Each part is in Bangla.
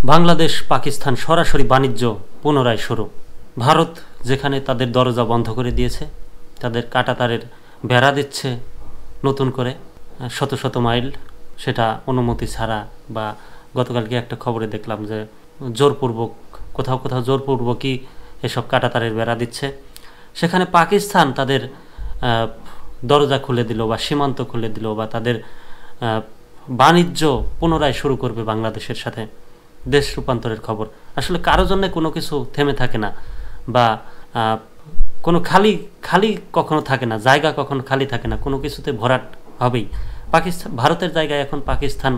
বাংলাদেশ পাকিস্তান সরাসরি বাণিজ্য পুনরায় শুরু। ভারত যেখানে তাদের দরজা বন্ধ করে দিয়েছে, তাদের কাঁটাতারের বেড়া দিচ্ছে নতুন করে শত শত মাইল, সেটা অনুমতি ছাড়া, বা গতকালকে একটা খবরে দেখলাম যে জোরপূর্বক কোথাও কোথাও জোরপূর্বকই এসব কাঁটাতারের বেড়া দিচ্ছে। সেখানে পাকিস্তান তাদের দরজা খুলে দিল বা সীমান্ত খুলে দিল বা তাদের বাণিজ্য পুনরায় শুরু করবে বাংলাদেশের সাথে। দেশ রূপান্তরের খবর। আসলে কারো জন্য কোনো কিছু থেমে থাকে না, বা কোনো খালি খালি কখনো থাকে না, জায়গা কখনো খালি থাকে না, কোনো কিছুতে ভরাট হবেই। ভারতের জায়গায় এখন পাকিস্তান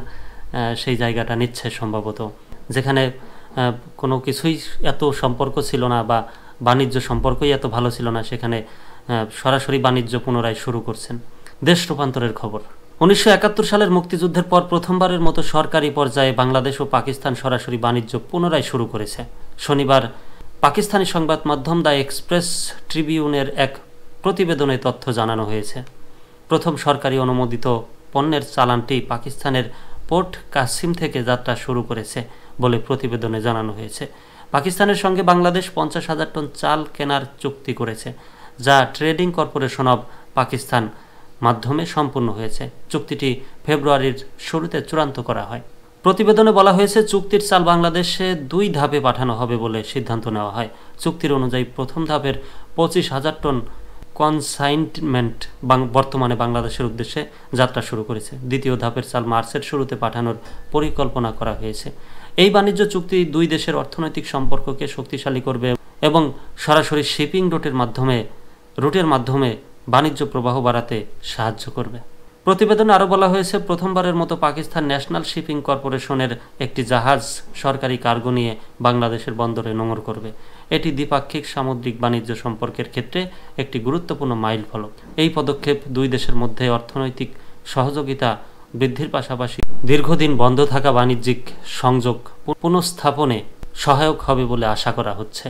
সেই জায়গাটা নিচ্ছে সম্ভবত, যেখানে কোনো কিছুই এত সম্পর্ক ছিল না বা বাণিজ্য সম্পর্কই এত ভালো ছিল না, সেখানে সরাসরি বাণিজ্য পুনরায় শুরু করছেন। দেশ রূপান্তরের খবর। 1971 সালের মুক্তিযুদ্ধের পর প্রথমবারের মতো সরকারি পর্যায়ে বাংলাদেশ ও পাকিস্তান সরাসরি বাণিজ্য পুনরায় শুরু করেছে। শনিবার পাকিস্তানি সংবাদ মাধ্যম দ্য এক্সপ্রেস ট্রিবিউনের এক প্রতিবেদনে তথ্য জানানো হয়েছে। প্রথম সরকারি অনুমোদিত পণ্যের চালানটি পাকিস্তানের পোর্ট কাসিম থেকে যাত্রা শুরু করেছে বলে প্রতিবেদনে জানানো হয়েছে। পাকিস্তানের সঙ্গে বাংলাদেশ 50,000 টন চাল কেনার চুক্তি করেছে, যা ট্রেডিং কর্পোরেশন অব পাকিস্তান মাধ্যমে সম্পূর্ণ হয়েছে। চুক্তিটি ফেব্রুয়ারির শুরুতে চূড়ান্ত করা হয়। প্রতিবেদনে বলা হয়েছে, চুক্তির চাল বাংলাদেশে 2 ধাপে পাঠানো হবে বলে সিদ্ধান্ত নেওয়া হয়। চুক্তির অনুযায়ী প্রথম ধাপের 25,000 টন কনসাইনমেন্ট বর্তমানে বাংলাদেশের উদ্দেশ্যে যাত্রা শুরু করেছে। দ্বিতীয় ধাপের চাল মার্চের শুরুতে পাঠানোর পরিকল্পনা করা হয়েছে। এই বাণিজ্য চুক্তি দুই দেশের অর্থনৈতিক সম্পর্ককে শক্তিশালী করবে এবং সরাসরি শিপিং রুটের মাধ্যমে বাণিজ্য প্রবাহ বাড়াতে সাহায্য করবে। প্রতিবেদনে আরও বলা হয়েছে, প্রথমবারের মতো পাকিস্তান ন্যাশনাল শিপিং কর্পোরেশনের একটি জাহাজ সরকারি কার্গো নিয়ে বাংলাদেশের বন্দরে নোঙর করবে। এটি দ্বিপাক্ষিক সামুদ্রিক বাণিজ্য সম্পর্কের ক্ষেত্রে একটি গুরুত্বপূর্ণ মাইলফলক। এই পদক্ষেপ দুই দেশের মধ্যে অর্থনৈতিক সহযোগিতা বৃদ্ধির পাশাপাশি দীর্ঘদিন বন্ধ থাকা বাণিজ্যিক সংযোগ পুনঃস্থাপনে সহায়ক হবে বলে আশা করা হচ্ছে।